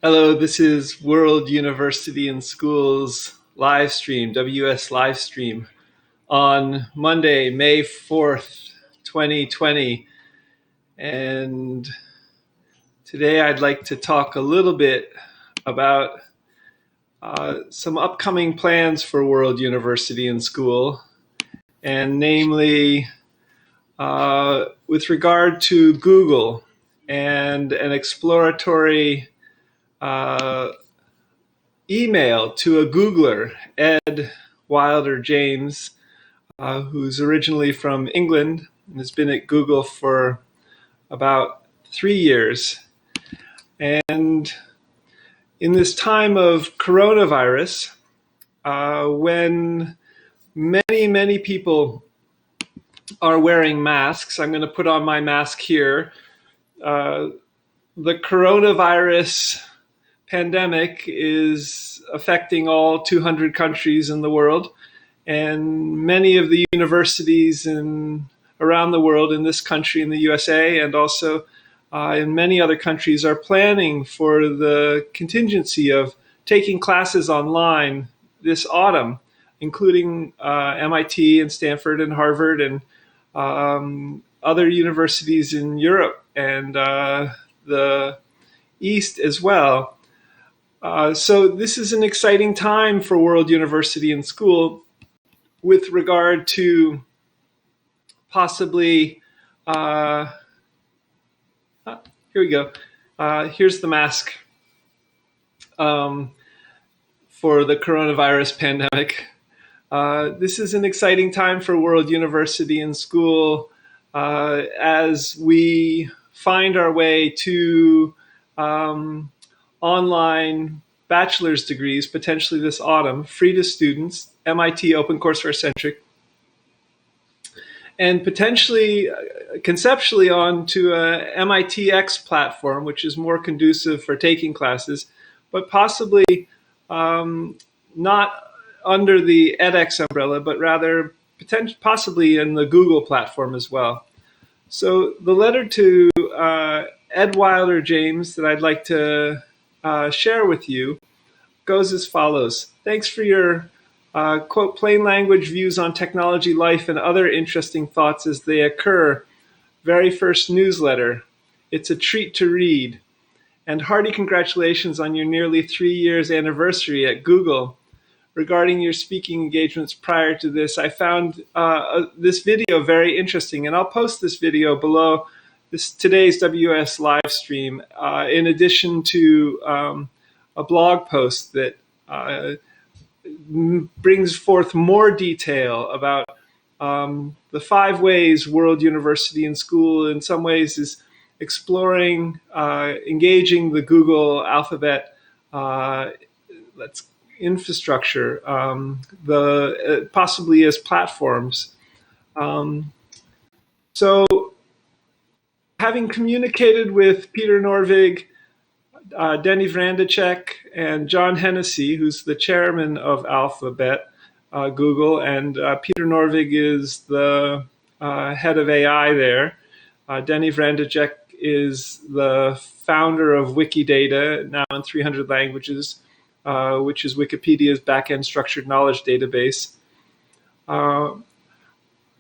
Hello, this is World University and Schools Livestream, WUaS Livestream, on Monday, May 4th, 2020. And today I'd like to talk a little bit about some upcoming plans for World University and School, and namely with regard to Google and an exploratory email to a Googler, Edd Wilder-James, who's originally from England and has been at Google for about 3 years. And in this time of coronavirus, when many people are wearing masks, I'm going to put on my mask here, the coronavirus pandemic is affecting all 200 countries in the world, and many of the universities around the world, in this country, in the USA, and also in many other countries, are planning for the contingency of taking classes online this autumn, including MIT and Stanford and Harvard and other universities in Europe and the East as well. So this is an exciting time for World University and School with regard to possibly, here we go. Here's the mask for the coronavirus pandemic. This is an exciting time for World University and School as we find our way to online bachelor's degrees, potentially this autumn, free to students, MIT OpenCourseWare centric, and potentially, conceptually, onto a MIT X platform, which is more conducive for taking classes, but possibly not under the edX umbrella, but rather possibly in the Google platform as well. So the letter to Edd Wilder-James that I'd like to share with you goes as follows. Thanks for your quote, plain language views on technology, life, and other interesting thoughts as they occur. Very first newsletter. It's a treat to read. And hearty congratulations on your nearly 3 years anniversary at Google. Regarding your speaking engagements prior to this, I found this video very interesting, and I'll post this video below today's WUaS Livestream, in addition to a blog post that brings forth more detail about the 5 ways World University and School in some ways is exploring, engaging the Google Alphabet infrastructure, possibly as platforms. So having communicated with Peter Norvig, Denny Vrandacek, and John Hennessy, who's the chairman of Alphabet, Google, and Peter Norvig is the head of AI there. Denny Vrandacek is the founder of Wikidata, now in 300 languages, which is Wikipedia's back-end structured knowledge database.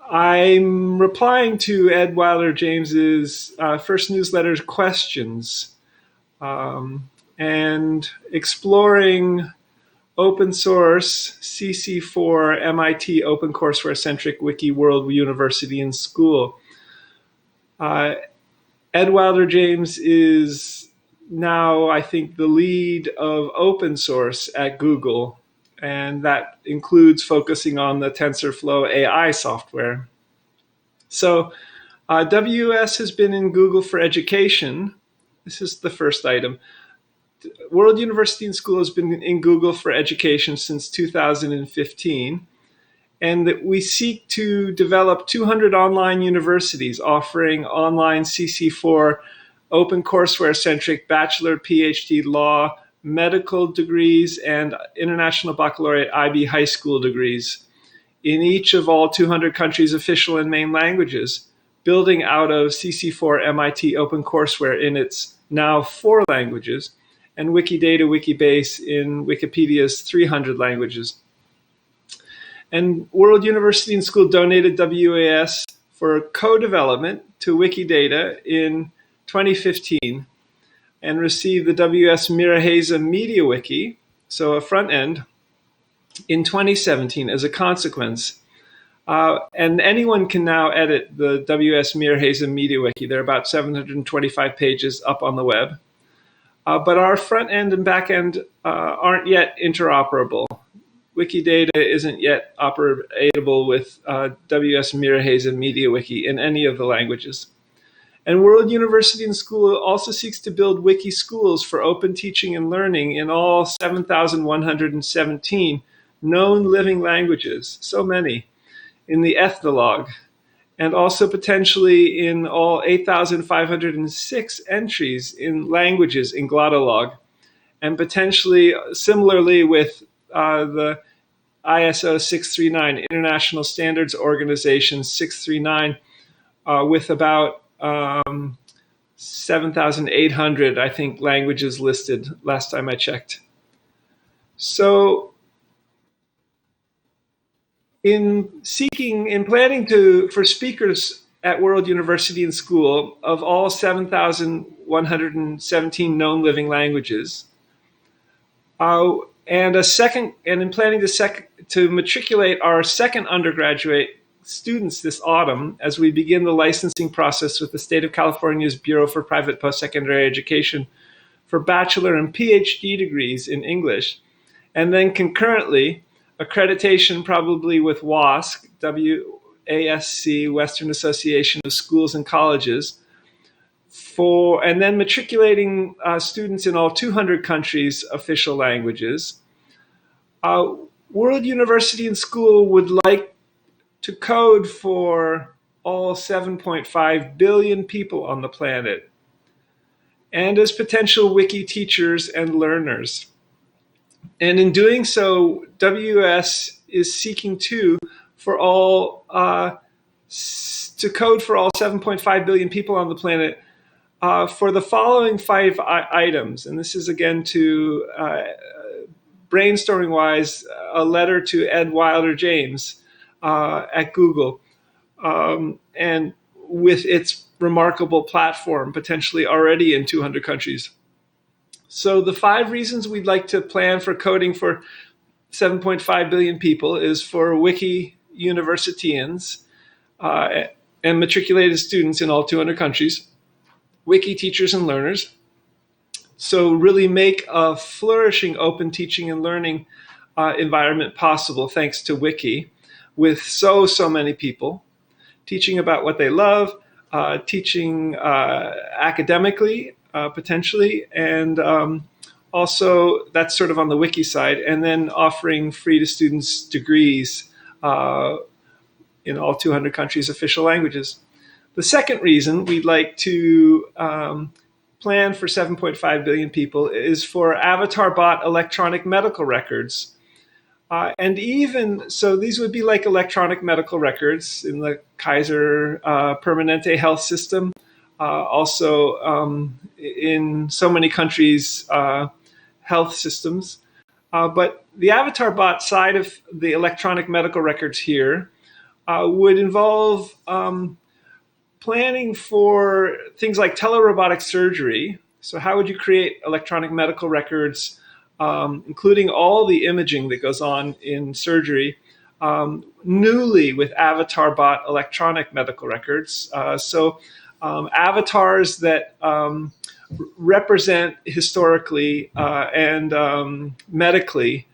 I'm replying to Edd Wilder-James's first newsletter questions and exploring open source CC4 MIT OpenCourseWare centric Wiki World University and School. Edd Wilder-James is now, I think, the lead of open source at Google, and that includes focusing on the TensorFlow AI software. So WUaS has been in Google for education. This is the first item. World University and School has been in Google for education since 2015, and that we seek to develop 200 online universities offering online CC4 OpenCourseWare-centric bachelor, PhD, law, medical degrees, and international baccalaureate IB high school degrees in each of all 200 countries' official and main languages, building out of CC4 MIT OpenCourseWare in its now 4 languages, and Wikidata Wikibase in Wikipedia's 300 languages. And World University and School donated WUaS for co-development to Wikidata in 2015 and received the WS Miraheza Media Wiki, so a front end, in 2017 as a consequence. And anyone can now edit the WS Miraheza Media Wiki. There are about 725 pages up on the web. But our front end and back end aren't yet interoperable. Wikidata isn't yet operatable with WS Miraheza Media Wiki in any of the languages. And World University and School also seeks to build wiki schools for open teaching and learning in all 7,117 known living languages, so many, in the ethnologue, and also potentially in all 8,506 entries in languages in Glottolog, and potentially similarly with the ISO 639, International Standards Organization 639, with about 7,800, I think, languages listed last time I checked. So in planning for speakers at World University and School of all 7,117 known living languages, and in planning to matriculate our second undergraduate students this autumn as we begin the licensing process with the State of California's Bureau for Private Post-Secondary Education for bachelor and PhD degrees in English, and then concurrently accreditation probably with WASC, WASC, Western Association of Schools and Colleges, and then matriculating students in all 200 countries' official languages. World University and School would like to code for all 7.5 billion people on the planet, and as potential wiki teachers and learners. And in doing so, WS is seeking to code for all 7.5 billion people on the planet for the following 5 items. And this is again to brainstorming-wise, a letter to Edd Wilder-James at Google, and with its remarkable platform potentially already in 200 countries. So the 5 reasons we'd like to plan for coding for 7.5 billion people is for wiki universitians and matriculated students in all 200 countries, wiki teachers and learners. So really make a flourishing open teaching and learning environment possible thanks to wiki, with so many people teaching about what they love, teaching academically, potentially, and also that's sort of on the wiki side, and then offering free to students degrees in all 200 countries' official languages. The second reason we'd like to plan for 7.5 billion people is for avatar bot electronic medical records. And even so, these would be like electronic medical records in the Kaiser Permanente health system. Also in so many countries' health systems. But the avatar bot side of the electronic medical records here would involve planning for things like telerobotic surgery. So how would you create electronic medical records, including all the imaging that goes on in surgery, newly with avatar bot electronic medical records? Avatars that represent historically and medically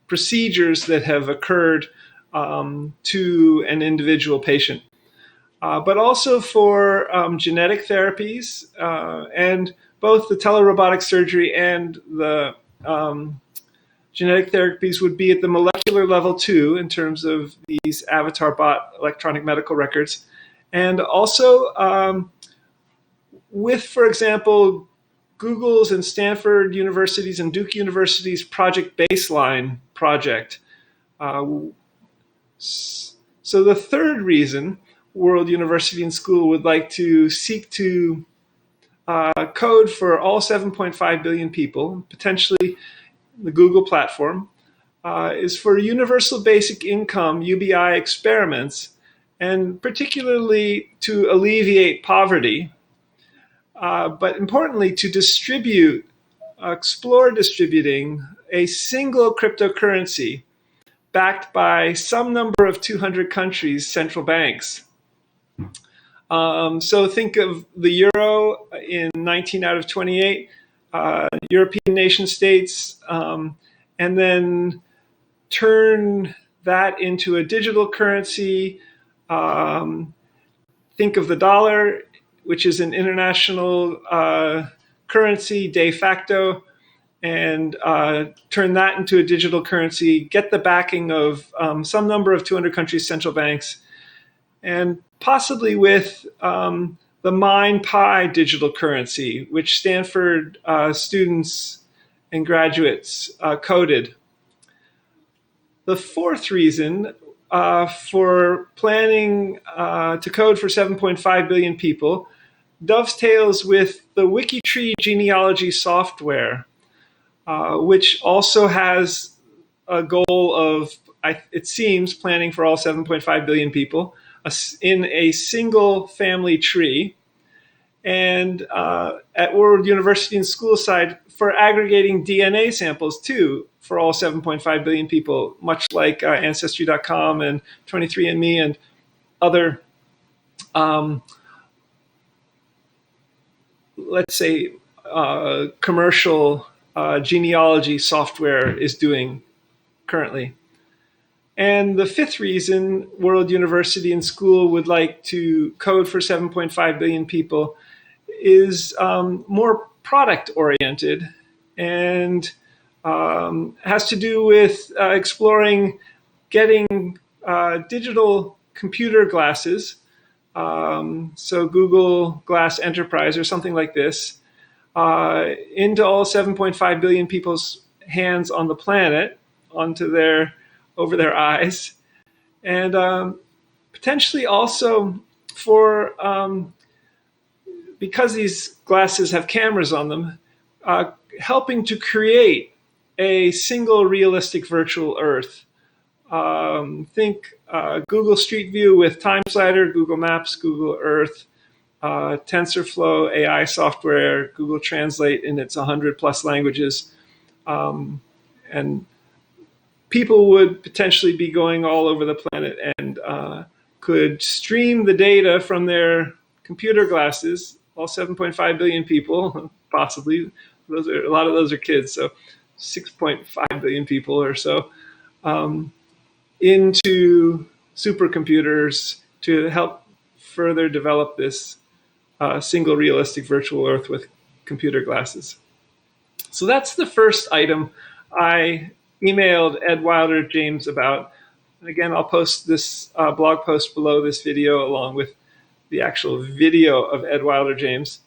procedures that have occurred to an individual patient. But also for genetic therapies, and both the telerobotic surgery and the genetic therapies would be at the molecular level too, in terms of these avatar bot electronic medical records. And also with, for example, Google's and Stanford University's and Duke University's Project Baseline project. So the third reason World University and School would like to seek to code for all 7.5 billion people, potentially the Google platform, is for universal basic income, UBI experiments, and particularly to alleviate poverty, but importantly to explore distributing a single cryptocurrency backed by some number of 200 countries' central banks. So think of the euro in 19 out of 28 European nation states, and then turn that into a digital currency. Think of the dollar, which is an international currency de facto, and turn that into a digital currency, get the backing of some number of 200 countries' central banks, and possibly with the MinePi digital currency, which Stanford students and graduates coded. The fourth reason for planning to code for 7.5 billion people dovetails with the WikiTree genealogy software, which also has a goal of, it seems, planning for all 7.5 billion people in a single family tree. And at World University and School side, for aggregating DNA samples too, for all 7.5 billion people, much like Ancestry.com and 23andMe and other, let's say, commercial genealogy software is doing currently. And the fifth reason World University and School would like to code for 7.5 billion people is more product-oriented and has to do with exploring getting digital computer glasses, so Google Glass Enterprise or something like this, into all 7.5 billion people's hands on the planet, over their eyes, and potentially also for, because these glasses have cameras on them, helping to create a single realistic virtual Earth. Think Google Street View with Time Slider, Google Maps, Google Earth, TensorFlow AI software, Google Translate in its 100+ languages, and people would potentially be going all over the planet and could stream the data from their computer glasses, all 7.5 billion people, possibly. A lot of those are kids, so 6.5 billion people or so, into supercomputers to help further develop this single realistic virtual Earth with computer glasses. So that's the first item I emailed Edd Wilder-James about. And again, I'll post this blog post below this video along with the actual video of Edd Wilder-James.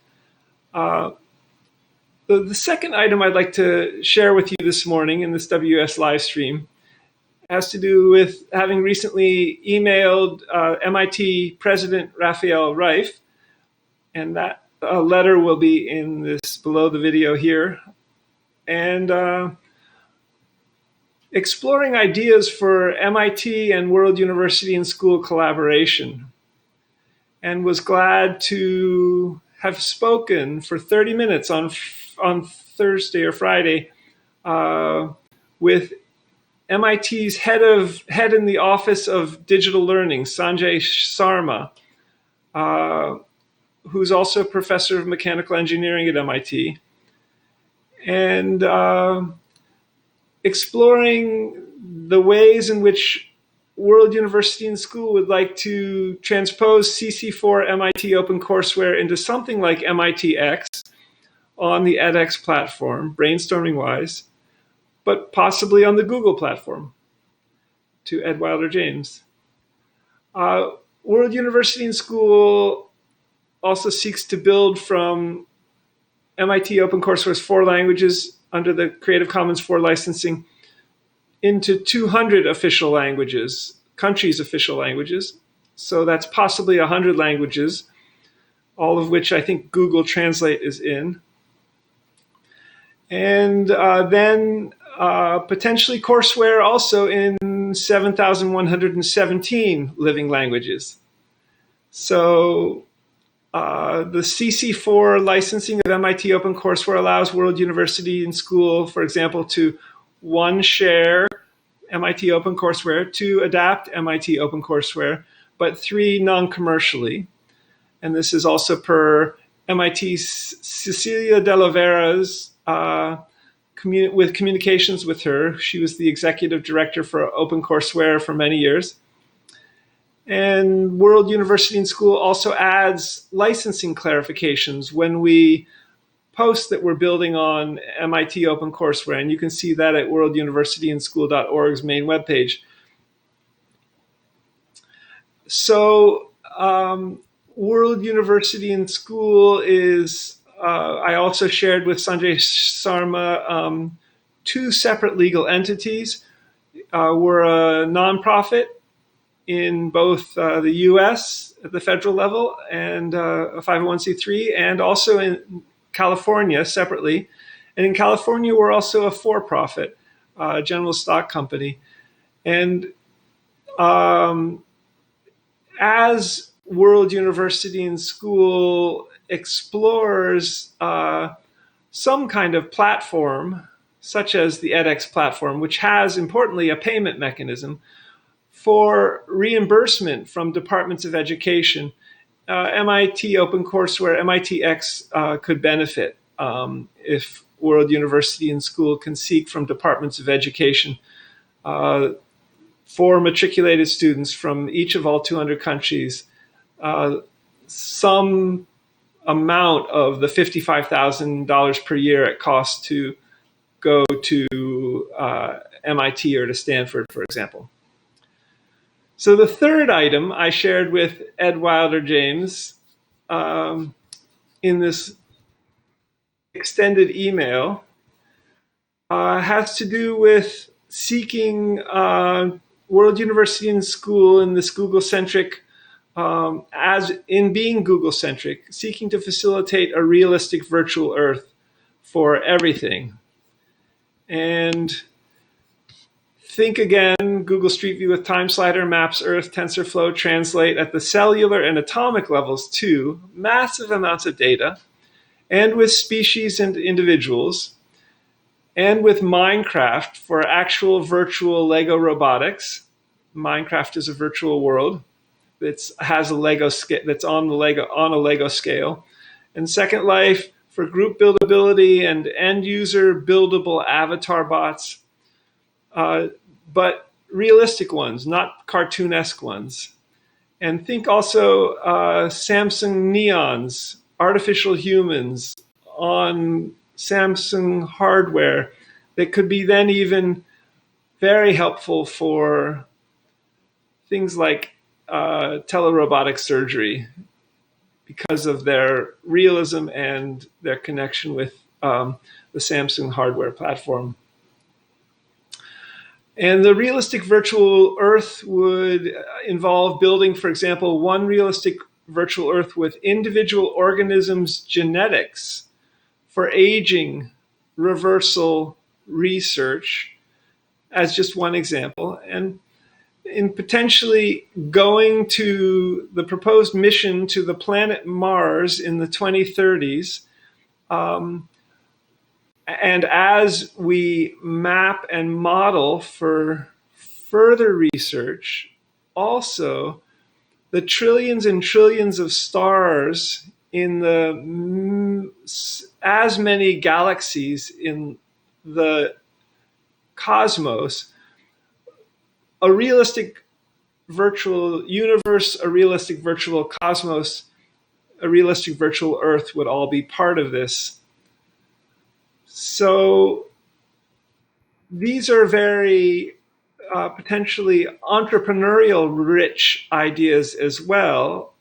The second item I'd like to share with you this morning in this WUaS Livestream has to do with having recently emailed MIT President Raphael Reif, and that letter will be in this below the video here, and exploring ideas for MIT and World University and School collaboration, and was glad to have spoken for 30 minutes on Thursday or Friday with MIT's head in the Office of Digital Learning, Sanjay Sharma, who's also a professor of mechanical engineering at MIT, and exploring the ways in which World University and School would like to transpose CC4 MIT OpenCourseWare into something like MITx on the edX platform, brainstorming-wise, but possibly on the Google platform, to Edd Wilder-James. World University and School also seeks to build from MIT OpenCourseWare's 4 languages under the Creative Commons 4 licensing into 200 official languages, countries' official languages. So that's possibly 100 languages, all of which I think Google Translate is in. And then potentially courseware also in 7,117 living languages. So the CC4 licensing of MIT OpenCourseware allows World University and School, for example, to 1, share MIT OpenCourseware, 2, adapt MIT OpenCourseware, but 3, non-commercially. And this is also per MIT Cecilia de la Vera's with communications with her. She was the executive director for OpenCourseware for many years. And World University and School also adds licensing clarifications when we post that we're building on MIT OpenCourseware. And you can see that at worlduniversityandschool.org's main webpage. So World University and School is, I also shared with Sanjay Sarma, 2 separate legal entities. We're a nonprofit in both the US at the federal level and a 501c3, and also in California separately. And in California, we're also a for-profit general stock company. And as World University and School explores some kind of platform, such as the edX platform, which has, importantly, a payment mechanism for reimbursement from departments of education, MIT OpenCourseware, MITx could benefit if World University and School can seek from departments of education for matriculated students from each of all 200 countries some amount of the $55,000 per year it costs to go to MIT or to Stanford, for example. So the third item I shared with Edd Wilder-James in this extended email has to do with seeking World University and School in this Google-centric, as in being Google-centric, seeking to facilitate a realistic virtual Earth for everything. And think again, Google Street View with Time Slider, Maps, Earth, TensorFlow, Translate at the cellular and atomic levels too, massive amounts of data, and with species and individuals, and with Minecraft for actual virtual Lego robotics. Minecraft is a virtual world that has a Lego that's on a Lego scale, and Second Life for group buildability and end user buildable avatar bots. But realistic ones, not cartoonesque ones. And think also Samsung Neons, artificial humans on Samsung hardware that could be then even very helpful for things like telerobotic surgery because of their realism and their connection with the Samsung hardware platform. And the realistic virtual Earth would involve building, for example, one realistic virtual Earth with individual organisms' genetics for aging, reversal, research, as just one example. And in potentially going to the proposed mission to the planet Mars in the 2030s, and as we map and model for further research, also the trillions and trillions of stars in the as many galaxies in the cosmos, a realistic virtual universe, a realistic virtual cosmos, a realistic virtual Earth would all be part of this. So these are very potentially entrepreneurial rich ideas as well,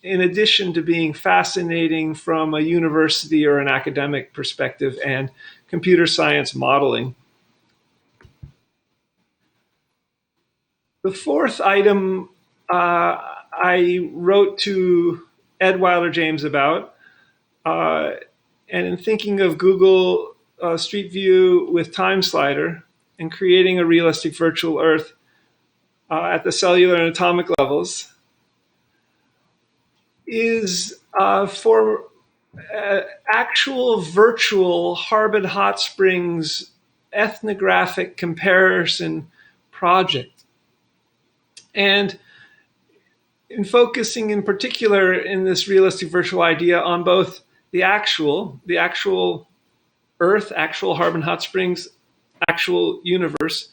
in addition to being fascinating from a university or an academic perspective and computer science modeling. The fourth item I wrote to Edd Wilder-James about. And in thinking of Google Street View with Time Slider and creating a realistic virtual Earth at the cellular and atomic levels, is for actual virtual Harbin Hot Springs ethnographic comparison project. And in focusing in particular in this realistic virtual idea on both the actual Earth, actual Harbin Hot Springs, actual universe,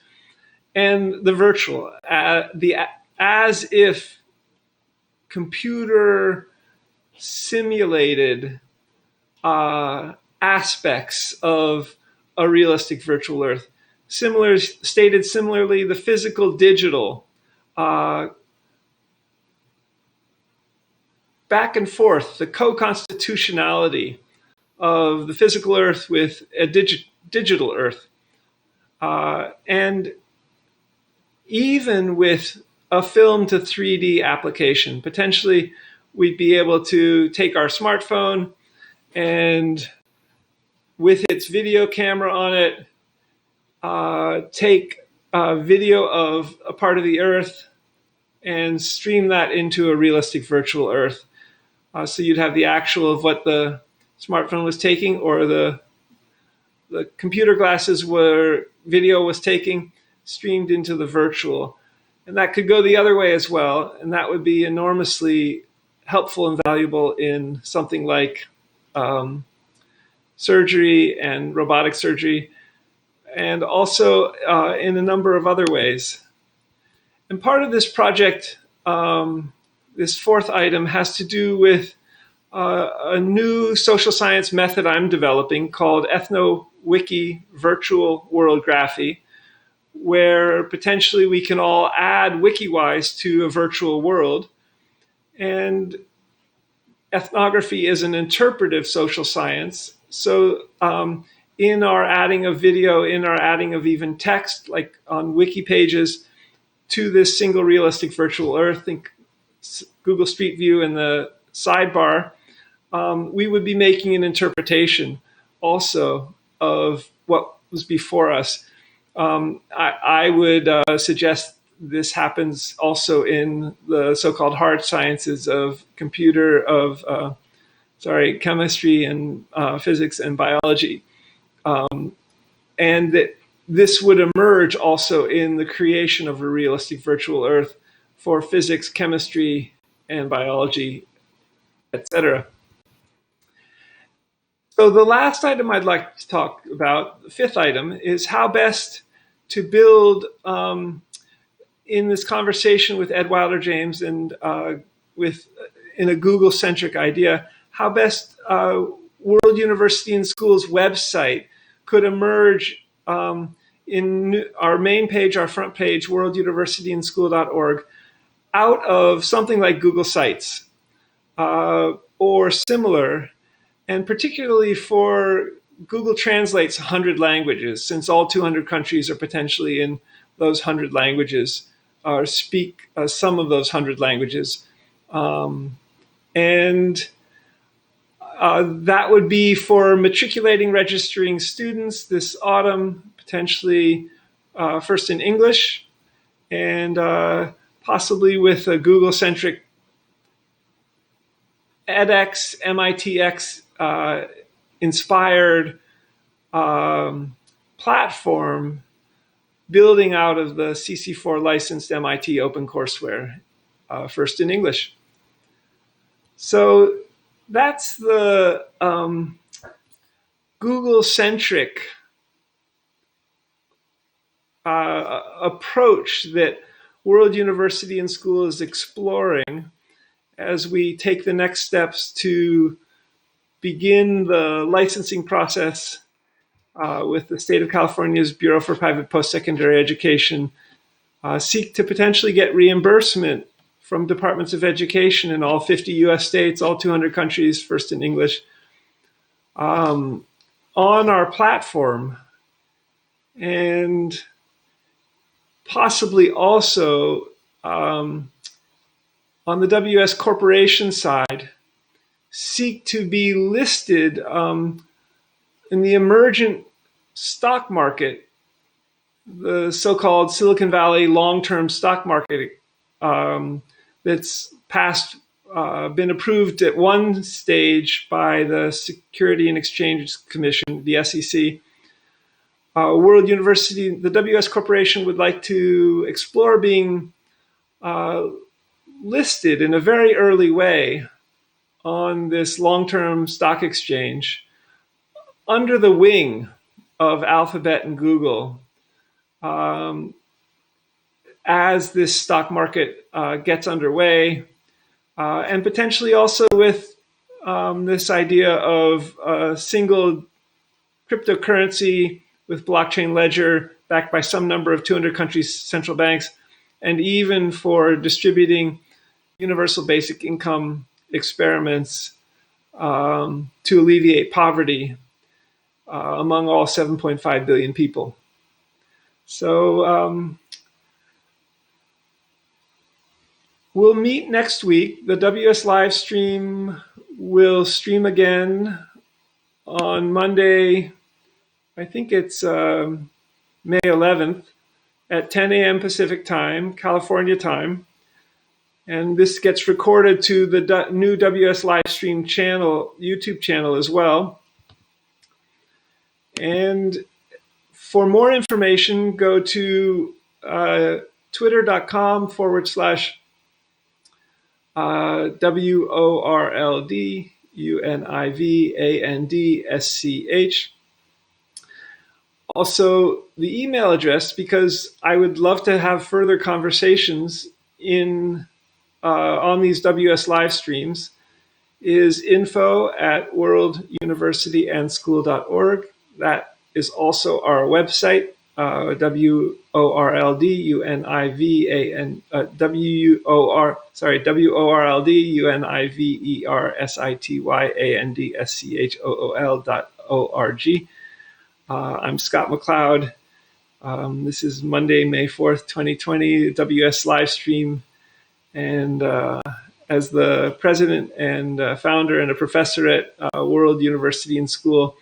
and the virtual, the as if computer simulated aspects of a realistic virtual Earth. Stated similarly, the physical digital, back and forth, the co-constitutionality of the physical Earth with a digital Earth. And even with a film to 3D application, potentially we'd be able to take our smartphone and with its video camera on it, take a video of a part of the Earth and stream that into a realistic virtual Earth. So you'd have the actual of what the smartphone was taking, or the computer glasses where video was taking, streamed into the virtual. And that could go the other way as well. And that would be enormously helpful and valuable in something like surgery and robotic surgery, and also in a number of other ways. And part of this project, this fourth item, has to do with a new social science method I'm developing called EthnoWiki Virtual World Graphy, where potentially we can all add WikiWise to a virtual world. And ethnography is an interpretive social science. So in our adding of video, in our adding of even text, like on wiki pages, to this single realistic virtual Earth, think Google Street View in the sidebar, we would be making an interpretation also of what was before us. I would suggest this happens also in the so-called hard sciences of chemistry and physics and biology. And that this would emerge also in the creation of a realistic virtual Earth for physics, chemistry, and biology, etc. So the last item I'd like to talk about, the fifth item, is how best to build, in this conversation with Edd Wilder-James and in a Google-centric idea, how best World University and School's website could emerge in our main page, our front page, worlduniversityandschool.org, out of something like Google Sites or similar, and particularly for Google translates 100 languages, since all 200 countries are potentially in those 100 languages, or speak some of those 100 languages. And that would be for matriculating, registering students this autumn, potentially first in English, and possibly with a Google-centric edX, MITx inspired platform building out of the CC4 licensed MIT OpenCourseWare, first in English. So that's the Google-centric approach that World University and School is exploring as we take the next steps to begin the licensing process with the state of California's Bureau for Private Post-Secondary Education, seek to potentially get reimbursement from departments of education in all 50 US states, all 200 countries, first in English, on our platform, and possibly also on the WS corporation side, seek to be listed in the emergent stock market, the so-called Silicon Valley long-term stock market that's been approved at one stage by the Security and Exchange Commission, the SEC. World University, the WS Corporation would like to explore being listed in a very early way on this long-term stock exchange under the wing of Alphabet and Google as this stock market gets underway, and potentially also with this idea of a single cryptocurrency with blockchain ledger backed by some number of 200 countries' central banks, and even for distributing universal basic income experiments to alleviate poverty among all 7.5 billion people. So we'll meet next week. The WS Livestream will stream again on Monday, I think it's May 11th at 10 a.m. Pacific time, California time. And this gets recorded to the new WS Livestream channel, YouTube channel as well. And for more information, go to twitter.com/WORLDUNIVANDSCH. Also, the email address, because I would love to have further conversations on these WS live streams, is info@worlduniversityandschool.org. That is also our website, WORLDUNIVERSITYANDSCHOOL.org. I'm Scott McLeod. This is Monday, May 4th, 2020, WS Livestream. And as the president and founder and a professor at World University and School,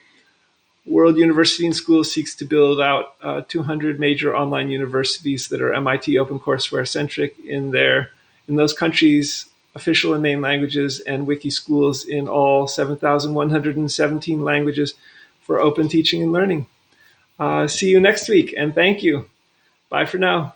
World University and School seeks to build out 200 major online universities that are MIT OpenCourseware centric in those countries' official and main languages, and wiki schools in all 7,117 languages for open teaching and learning. See you next week, and thank you. Bye for now.